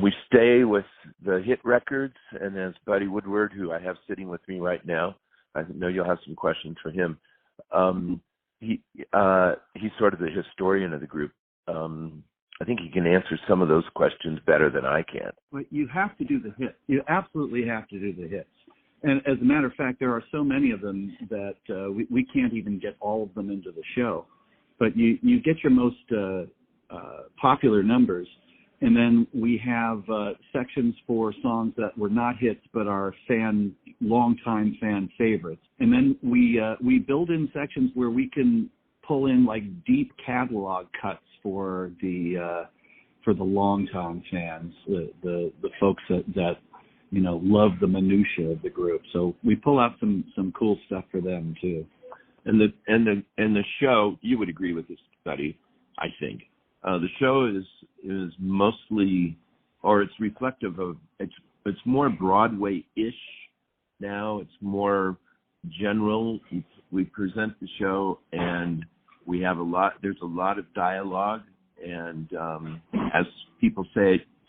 We stay with the hit records, and there's Buddy Woodward, who I have sitting with me right now. I know you'll have some questions for him. He's sort of the historian of the group. I think he can answer some of those questions better than I can. But you have to do the hits. You absolutely have to do the hits. And as a matter of fact, there are so many of them that we can't even get all of them into the show. But you get your most popular numbers, and then we have sections for songs that were not hits but are longtime fan favorites. And then we build in sections where we can pull in like deep catalog cuts for the longtime fans, the folks that love the minutia of the group. So we pull out some cool stuff for them too. And the show, you would agree with this, Buddy, I think. The show is mostly, or it's reflective of, it's more Broadway-ish now. It's more general. We present the show, and we have there's a lot of dialogue, and as people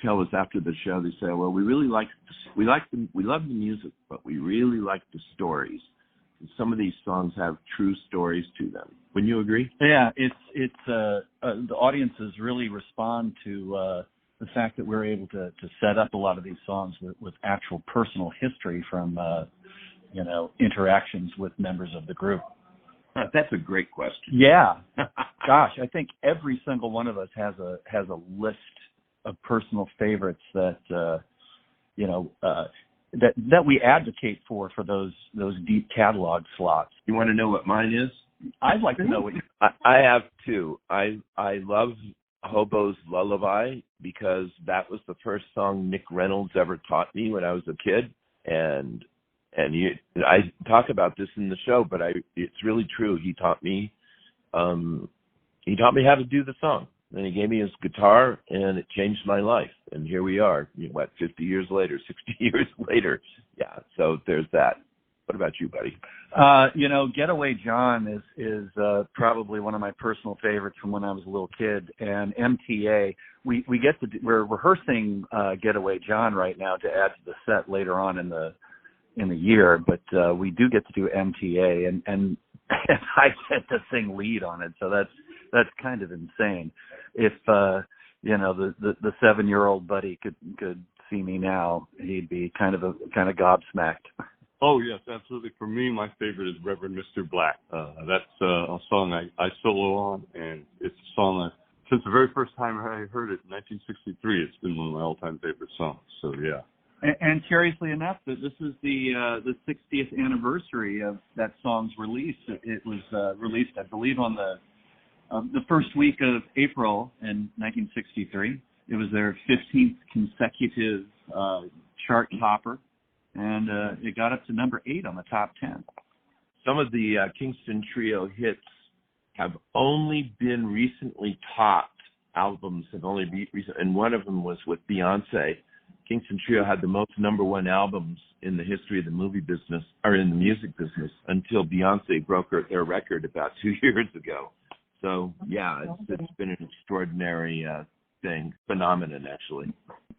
tell us after the show, they say, well, we love the music, but we really like the stories. Some of these songs have true stories to them. Wouldn't you agree? Yeah, it's the audiences really respond to the fact that we're able to set up a lot of these songs with actual personal history from interactions with members of the group. That's a great question. Yeah, gosh, I think every single one of us has a list of personal favorites that that we advocate for those deep catalog slots. You want to know what mine is? I'd like to know what I have two. I love Hobo's Lullaby because that was the first song Nick Reynolds ever taught me when I was a kid, and I talk about this in the show, but it's really true. He taught me how to do the song. Then he gave me his guitar, and it changed my life. And here we are, 50 years later, 60 years later. Yeah, so there's that. What about you, Buddy? Getaway John is probably one of my personal favorites from when I was a little kid. And MTA, we're rehearsing Getaway John right now to add to the set later on in the year. But we do get to do MTA, and I get to sing lead on it. So that's kind of insane. If the 7-year-old Buddy could see me now, he'd be kind of gobsmacked. Oh yes, absolutely. For me, my favorite is Reverend Mr. Black. That's a song I solo on, and it's a song since the very first time I heard it in 1963. It's been one of my all-time favorite songs. So yeah. And curiously enough, this is the 60th anniversary of that song's release. It was released, I believe, on the first week of April in 1963. It was their 15th consecutive chart topper, and it got up to number 8 on the top 10. Some of the Kingston Trio hits have only been recently topped. Albums have only been recent, and one of them was with Beyonce. Kingston Trio had the most number one albums in the history of the movie business, or in the music business, until Beyonce broke their record about 2 years ago. So, yeah, it's been an extraordinary phenomenon, actually.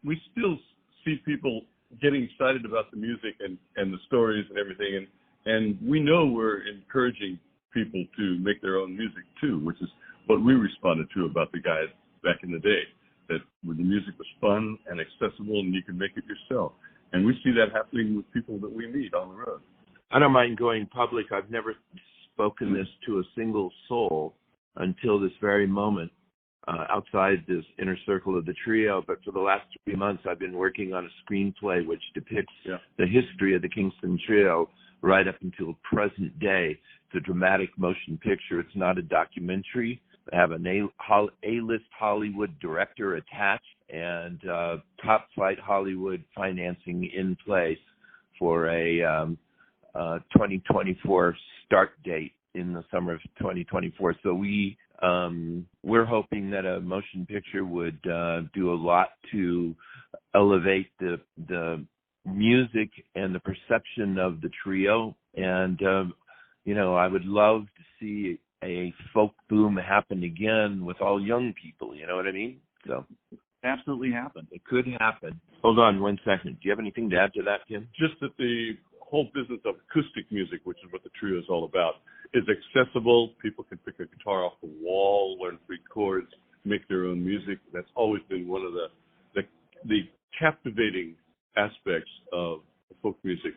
We still see people getting excited about the music and the stories and everything, and we know we're encouraging people to make their own music, too, which is what we responded to about the guys back in the day, that when the music was fun and accessible and you could make it yourself. And we see that happening with people that we meet on the road. I don't mind going public. I've never spoken this to a single soul until this very moment outside this inner circle of the trio. But for the last 3 months, I've been working on a screenplay which depicts the history of the Kingston Trio right up until present day. It's a dramatic motion picture. It's not a documentary. I have an A-list Hollywood director attached and top flight Hollywood financing in place for a 2024 start date in the summer of 2024. So we're hoping that a motion picture would do a lot to elevate the music and the perception of the trio. And, I would love to see a folk boom happen again with all young people. You know what I mean? So absolutely happen. It could happen. Hold on 1 second. Do you have anything to add to that, Tim? Just that the whole business of acoustic music, which is what the trio is all about, is accessible. People can pick a guitar off the wall, learn 3 chords, make their own music. That's always been one of the captivating aspects of folk music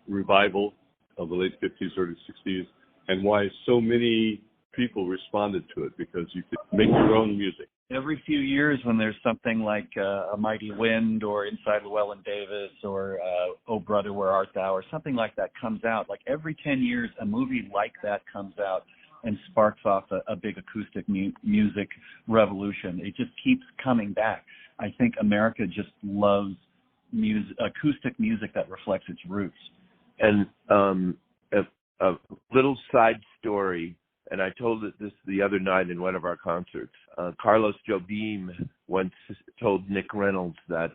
revival of the late 50s, early 60s, and why so many people responded to it, because you could make your own music. Every few years when there's something like A Mighty Wind or Inside Llewellyn Davis or Oh Brother, Where Art Thou or something like that comes out, like every 10 years a movie like that comes out and sparks off a big acoustic music revolution. It just keeps coming back. I think America just loves acoustic music that reflects its roots. And a little side story, and I told it this the other night in one of our concerts. Carlos Jobim once told Nick Reynolds that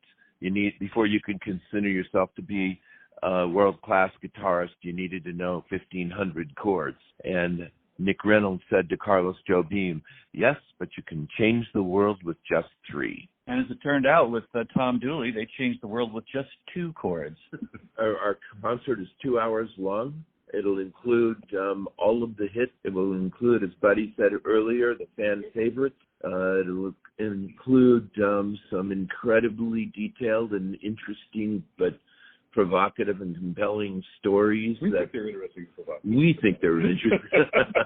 before you can consider yourself to be a world-class guitarist, you needed to know 1,500 chords. And Nick Reynolds said to Carlos Jobim, yes, but you can change the world with just 3. And as it turned out, with Tom Dooley, they changed the world with just 2 chords. Our concert is 2 hours long. It'll include all of the hits. It will include, as Buddy said earlier, the fan favorites. It'll include some incredibly detailed and interesting but provocative and compelling stories. We think they're interesting. We think they're interesting.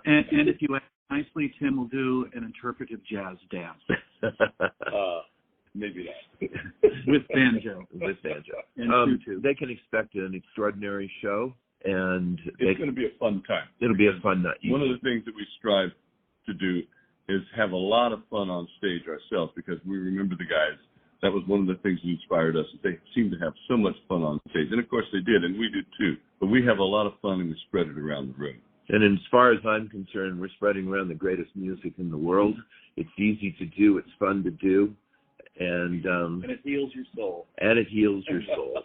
and if you ask nicely, Tim will do an interpretive jazz dance. Maybe not. With banjo. With banjo. And tutu. They can expect an extraordinary show. And it's going to be a fun time. It'll be a fun night. One of the things that we strive to do is have a lot of fun on stage ourselves, because we remember the guys. That was one of the things that inspired us. They seemed to have so much fun on stage. And, of course, they did, and we did too. But we have a lot of fun, and we spread it around the room. And as far as I'm concerned, we're spreading around the greatest music in the world. It's easy to do. It's fun to do. And it heals your soul. And it heals your soul.